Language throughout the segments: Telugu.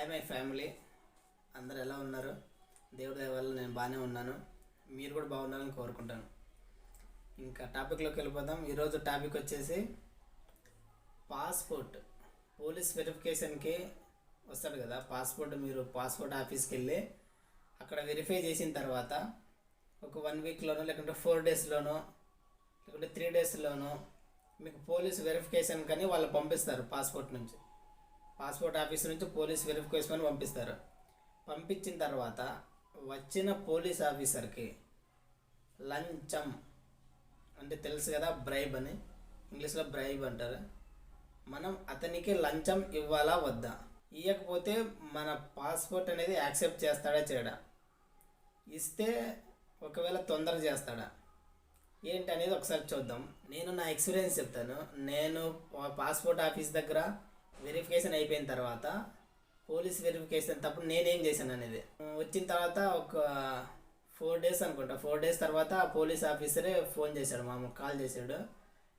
హాయ్ మై ఫ్యామిలీ, అందరు ఎలా ఉన్నారు? దేవుడి దయ వల్ల నేను బాగానే ఉన్నాను. మీరు కూడా బాగున్నారని కోరుకుంటాను. ఇంకా టాపిక్లోకి వెళ్ళిపోదాం. ఈరోజు టాపిక్ వచ్చేసి పాస్పోర్ట్. పోలీస్ వెరిఫికేషన్కి వస్తాడు కదా పాస్పోర్ట్. మీరు పాస్పోర్ట్ ఆఫీస్కి వెళ్ళి అక్కడ వెరిఫై చేసిన తర్వాత ఒక 1 వీక్లోనో లేకుంటే 4 డేస్లోనో లేకుంటే 3 డేస్లోనో మీకు పోలీస్ వెరిఫికేషన్ కానీ వాళ్ళు పంపిస్తారు. పాస్పోర్ట్ ఆఫీస్ నుంచి పోలీస్ వెరిఫికేషన్ పంపిస్తారు. పంపించిన తర్వాత వచ్చిన పోలీస్ ఆఫీసర్కి లంచం అంటే తెలుసు కదా, బ్రైబ్ అని ఇంగ్లీష్లో బ్రైబ్ అంటారు. మనం అతనికి లంచం ఇవ్వాలా వద్దా? ఇవ్వకపోతే మన పాస్పోర్ట్ అనేది యాక్సెప్ట్ చేస్తాడా చేయడా? ఇస్తే ఒకవేళ తొందర చేస్తాడా ఏంటి అనేది ఒకసారి చూద్దాం. నేను నా ఎక్స్పీరియన్స్ చెప్తాను. నేను పాస్పోర్ట్ ఆఫీస్ దగ్గర వెరిఫికేషన్ అయిపోయిన తర్వాత పోలీస్ వెరిఫికేషన్ తప్పుడు నేనేం చేశాను అనేది వచ్చిన తర్వాత ఒక 4 డేస్ అనుకుంటా. 4 డేస్ తర్వాత పోలీస్ ఆఫీసరే ఫోన్ చేశాడు, మామూలు కాల్ చేశాడు.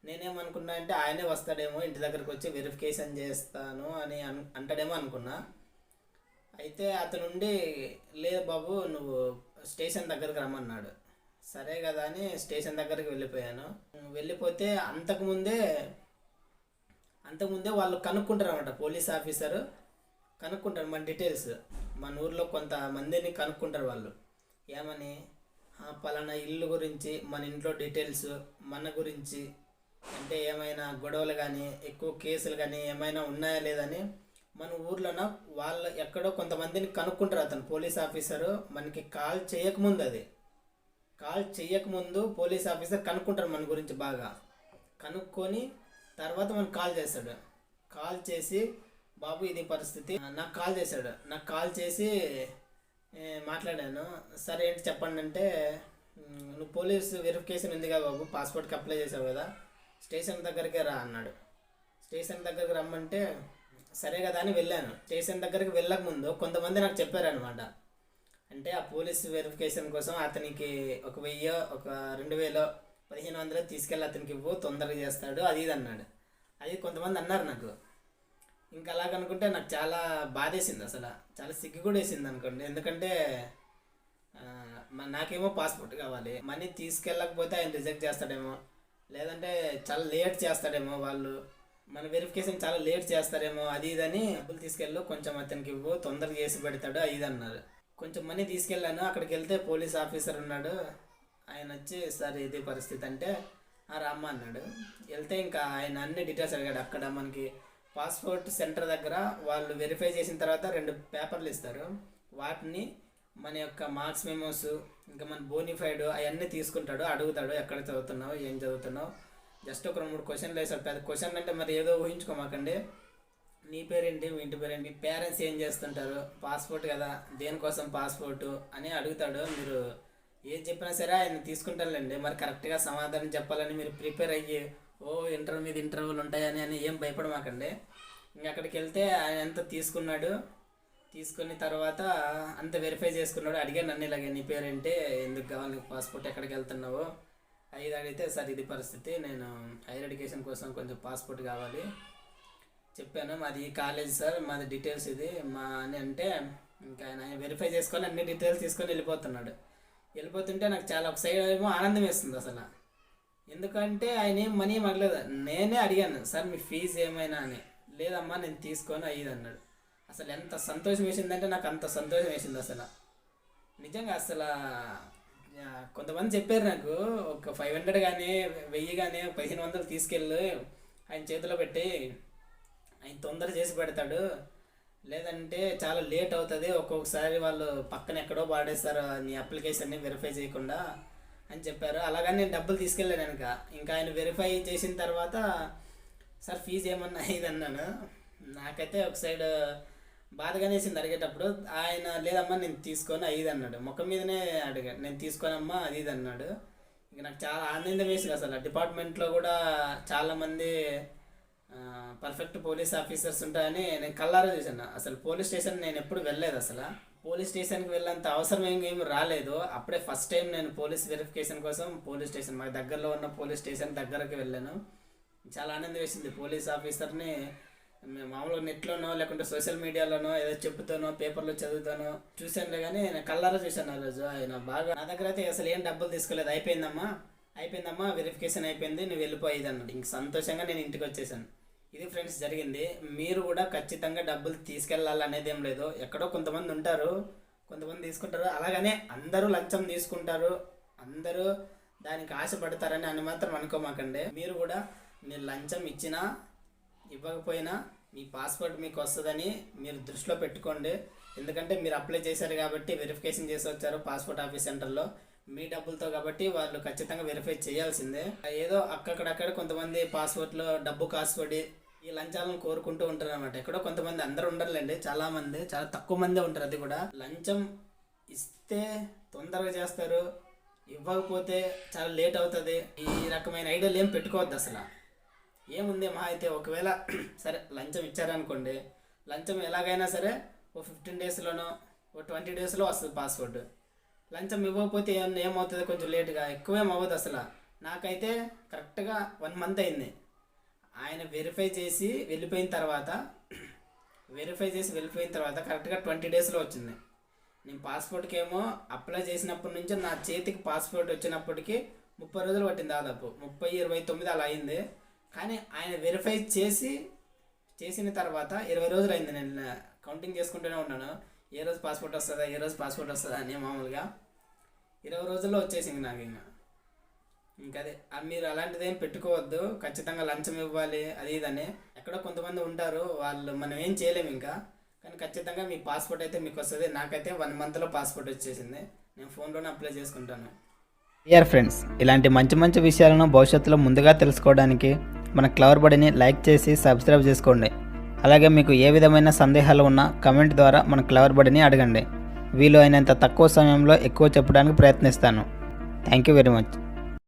నేనేమనుకున్నా అంటే ఆయనే వస్తాడేమో, ఇంటి దగ్గరకు వచ్చి వెరిఫికేషన్ చేస్తాను అని అంటాడేమో అనుకున్నా. అయితే అతనుండి లేదు బాబు నువ్వు స్టేషన్ దగ్గరికి రమ్మన్నాడు. సరే కదా అని స్టేషన్ దగ్గరికి వెళ్ళిపోయాను. వెళ్ళిపోతే అంతకుముందే వాళ్ళు కనుక్కుంటారు అన్నమాట. పోలీస్ ఆఫీసరు కనుక్కుంటారు మన డీటెయిల్స్. మన ఊర్లో కొంతమందిని కనుక్కుంటారు వాళ్ళు. ఏమని, పలానా ఇల్లు గురించి, మన ఇంట్లో డీటెయిల్స్, మన గురించి, అంటే ఏమైనా గొడవలు కానీ ఎక్కువ కేసులు కానీ ఏమైనా ఉన్నాయా లేదని మన ఊర్లోన వాళ్ళు ఎక్కడో కొంతమందిని కనుక్కుంటారు. అతను పోలీస్ ఆఫీసరు మనకి కాల్ చేయకముందు పోలీస్ ఆఫీసర్ కనుక్కుంటారు మన గురించి బాగా. కనుక్కొని తర్వాత మనకు కాల్ చేస్తాడు. కాల్ చేసి బాబు ఇది పరిస్థితి, నాకు కాల్ చేసి మాట్లాడాను. సరే ఏంటి చెప్పండి అంటే, నువ్వు పోలీస్ వెరిఫికేషన్ ఉంది కదా బాబు, పాస్పోర్ట్కి అప్లై చేసావు కదా, స్టేషన్ దగ్గరికే రా అన్నాడు. స్టేషన్ దగ్గరికి రమ్మంటే సరే కదా అని వెళ్ళాను. స్టేషన్ దగ్గరికి వెళ్ళకముందు కొంతమంది నాకు చెప్పారనమాట. అంటే ఆ పోలీస్ వెరిఫికేషన్ కోసం అతనికి 1000, 2000, 1500 తీసుకెళ్ళి అతనికి ఇవ్వు, తొందరగా చేస్తాడు, అది ఇది అన్నాడు. అది కొంతమంది అన్నారు నాకు. ఇంకా అలాగనుకుంటే నాకు చాలా బాధేసింది, అసలు చాలా సిగ్గు కూడా వేసింది అనుకోండి. ఎందుకంటే నాకేమో పాస్పోర్ట్ కావాలి, మనీ తీసుకెళ్ళకపోతే ఆయన రిజెక్ట్ చేస్తాడేమో, లేదంటే చాలా లేట్ చేస్తాడేమో, వాళ్ళు మన వెరిఫికేషన్ చాలా లేట్ చేస్తారేమో, అది ఇదని డబ్బులు తీసుకెళ్ళు, కొంచెం అతనికి ఇవ్వు, తొందరగా చేసి పెడతాడు, అది ఇది అన్నారు. కొంచెం మనీ తీసుకెళ్ళాను. అక్కడికి వెళ్తే పోలీస్ ఆఫీసర్ ఉన్నాడు. ఆయన వచ్చి సార్ ఇది పరిస్థితి అంటే రామ్మ అన్నాడు. వెళ్తే ఇంకా ఆయన అన్ని డీటెయిల్స్ అడిగాడు. అక్కడ మనకి పాస్పోర్ట్ సెంటర్ దగ్గర వాళ్ళు వెరిఫై చేసిన తర్వాత 2 పేపర్లు ఇస్తారు. వాటిని మన యొక్క మార్క్స్ మెమోస్, ఇంకా మన బోనిఫైడ్ అవన్నీ తీసుకుంటాడు. అడుగుతాడు ఎక్కడ చదువుతున్నావు, ఏం చదువుతున్నావు, జస్ట్ ఒక 3 క్వశ్చన్లు వేసాడు. పెద్ద క్వశ్చన్ అంటే మరి ఏదో ఊహించుకోమాకండి. నీ పేరేంటి, మీ ఇంటి పేరేంటి, మీ పేరెంట్స్ ఏం చేస్తుంటారు, పాస్పోర్ట్ కదా దేనికోసం పాస్పోర్టు అని అడుగుతాడు. మీరు ఏం చెప్పినా సరే ఆయన తీసుకుంటారులేండి. మరి కరెక్ట్గా సమాధానం చెప్పాలని మీరు ప్రిపేర్ అయ్యి ఇంటర్వ్యూ మీద ఇంటర్వ్యూలు ఉంటాయని ఏం భయపడమాకండి. ఇంకా అక్కడికి వెళ్తే ఆయన ఎంత తీసుకున్నాడు. తీసుకున్న తర్వాత అంత వెరిఫై చేసుకున్నాడు. అడిగాను నన్ను ఇలాగే నీ పేరేంటి, ఎందుకు కావాలి పాస్పోర్ట్, ఎక్కడికి వెళ్తున్నావు అది అడిగితే సార్ ఇది పరిస్థితి, నేను హైయర్ ఎడ్యుకేషన్ కోసం కొంచెం పాస్పోర్ట్ కావాలి చెప్పాను. మాది కాలేజ్ సార్, మాది డీటెయిల్స్ ఇది మా అని అంటే ఇంకా ఆయన వెరిఫై చేసుకొని అన్ని డీటెయిల్స్ తీసుకొని వెళ్ళిపోతుంటే నాకు చాలా ఒక సైడ్ ఏమో ఆనందం వేస్తుంది అసలు. ఎందుకంటే ఆయన ఏం మనీ మగలేదు. నేనే అడిగాను సార్ మీ ఫీజు ఏమైనా అని, లేదమ్మా నేను తీసుకొని అయ్యింది అన్నాడు. అసలు ఎంత సంతోషం వేసిందంటే నాకు అంత సంతోషం వేసింది అసలు నిజంగా. అసలు కొంతమంది చెప్పారు నాకు, ఒక 500 కానీ 1000 కానీ 1500 తీసుకెళ్ళి ఆయన చేతిలో పెట్టి ఆయన తొందర చేసి పెడతాడు, లేదంటే చాలా లేట్ అవుతుంది, ఒక్కొక్కసారి వాళ్ళు పక్కన ఎక్కడో పాడేస్తారు నీ అప్లికేషన్ని వెరిఫై చేయకుండా అని చెప్పారు. అలాగని నేను డబ్బులు తీసుకెళ్ళాను ఇంకా ఆయన వెరిఫై చేసిన తర్వాత సార్ ఫీజు ఏమన్నా ఇది అన్నాను. నాకైతే ఒక సైడ్ బాధగానే వేసింది అడిగేటప్పుడు. ఆయన లేదమ్మా నేను తీసుకొని ఇది అన్నాడు. ముఖం మీదనే అడిగాడు, నేను తీసుకోనమ్మా అది ఇది అన్నాడు. ఇంక నాకు చాలా ఆనందం వేసింది అసలు. డిపార్ట్మెంట్లో కూడా చాలామంది పర్ఫెక్ట్ పోలీస్ ఆఫీసర్స్ ఉంటాయని నేను కళ్ళారా చూసాను. అసలు పోలీస్ స్టేషన్ నేను ఎప్పుడు వెళ్ళలేదు. అసలు పోలీస్ స్టేషన్కి వెళ్ళేంత అవసరం ఏమి రాలేదు. అప్పుడే ఫస్ట్ టైం నేను పోలీస్ వెరిఫికేషన్ కోసం పోలీస్ స్టేషన్, మాకు దగ్గరలో ఉన్న పోలీస్ స్టేషన్ దగ్గరకు వెళ్ళాను. చాలా ఆనందం వేసింది. పోలీస్ ఆఫీసర్ని మేము మామూలుగా నెట్లోనో లేకుంటే సోషల్ మీడియాలోనో ఏదో చెప్తానో పేపర్లో చదువుతానో చూశానులే, కానీ నేను కళ్ళారా చూశాను ఆ రోజు. ఆయన బాగా నా దగ్గర అయితే అసలు ఏం డబ్బులు తీసుకోలేదు, అయిపోయిందమ్మా వెరిఫికేషన్ అయిపోయింది, నువ్వు వెళ్ళిపోయేది అన్నాడు. ఇంక సంతోషంగా నేను ఇంటికి వచ్చేసాను. ఇది ఫ్రెండ్స్ జరిగింది. మీరు కూడా ఖచ్చితంగా డబ్బులు తీసుకెళ్ళాలనేది ఏం లేదు. ఎక్కడో కొంతమంది ఉంటారు, కొంతమంది తీసుకుంటారు, అలాగనే అందరూ లంచం తీసుకుంటారు, అందరూ దానికి ఆశపడతారని అని మాత్రం అనుకోమాకండి. మీరు కూడా మీరు లంచం ఇచ్చినా ఇవ్వకపోయినా మీ పాస్పోర్ట్ మీకు వస్తుందని మీరు దృష్టిలో పెట్టుకోండి. ఎందుకంటే మీరు అప్లై చేశారు కాబట్టి, వెరిఫికేషన్ చేసి వచ్చారు పాస్పోర్ట్ ఆఫీస్ సెంటర్లో మీ డబ్బులతో, కాబట్టి వాళ్ళు ఖచ్చితంగా వెరిఫై చేయాల్సిందే. ఏదో అక్కడక్కడ కొంతమంది పాస్పోర్ట్లో డబ్బు కాసుపడి ఈ లంచాలను కోరుకుంటూ ఉంటారు అనమాట. ఎక్కడో కొంతమంది, అందరూ ఉండరులేండి, చాలామంది, చాలా తక్కువ మందే ఉంటారు. అది కూడా లంచం ఇస్తే తొందరగా చేస్తారు, ఇవ్వకపోతే చాలా లేట్ అవుతుంది. ఈ రకమైన ఐడియాలు ఏం పెట్టుకోవద్దు అసలు. ఏముంది మహా అయితే ఒకవేళ సరే లంచం ఇచ్చారనుకోండి, లంచం ఎలాగైనా సరే ఓ 15 డేస్లోనో ఓ 20 డేస్లో వస్తుంది పాస్పోర్ట్. లంచం ఇవ్వకపోతే ఏమవుతుంది, కొంచెం లేటుగా, ఎక్కువేం అవ్వదు అసలు. నాకైతే కరెక్ట్గా 1 మంత్ అయింది. ఆయన వెరిఫై చేసి వెళ్ళిపోయిన తర్వాత కరెక్ట్గా 20 డేస్లో వచ్చింది. నేను పాస్పోర్ట్కి ఏమో అప్లై చేసినప్పటి నుంచి నా చేతికి పాస్పోర్ట్ వచ్చినప్పటికీ 30 రోజులు పట్టింది, దాదాపు 30-29 అలా అయింది. కానీ ఆయన వెరిఫై చేసిన తర్వాత 20 రోజులు అయింది. నేను కౌంటింగ్ చేసుకుంటూనే ఉన్నాను, ఏ రోజు పాస్పోర్ట్ వస్తుందా అని. మామూలుగా 20 రోజుల్లో వచ్చేసింది నాకు. ఇంకదే మీరు అలాంటిది ఏం పెట్టుకోవద్దు, ఖచ్చితంగా లంచం ఇవ్వాలి అది ఇదని. ఎక్కడో కొంతమంది ఉంటారు, వాళ్ళు మనం ఏం చేయలేము ఇంకా. కానీ ఖచ్చితంగా మీ పాస్పోర్ట్ అయితే మీకు వస్తుంది. నాకైతే 1 మంత్లో పాస్పోర్ట్ వచ్చేసింది, నేను ఫోన్లోనే అప్లై చేసుకుంటాను. డియర్ ఫ్రెండ్స్, ఇలాంటి మంచి విషయాలను భవిష్యత్తులో ముందుగా తెలుసుకోవడానికి మన క్లవర్ బడిని లైక్ చేసి సబ్స్క్రైబ్ చేసుకోండి. అలాగే మీకు ఏ విధమైన సందేహాలు ఉన్నా కమెంట్ ద్వారా మన క్లవర్ బడిని అడగండి. వీలు అయినంత తక్కువ సమయంలో ఎక్కువ చెప్పడానికి ప్రయత్నిస్తాను. Thank you very much.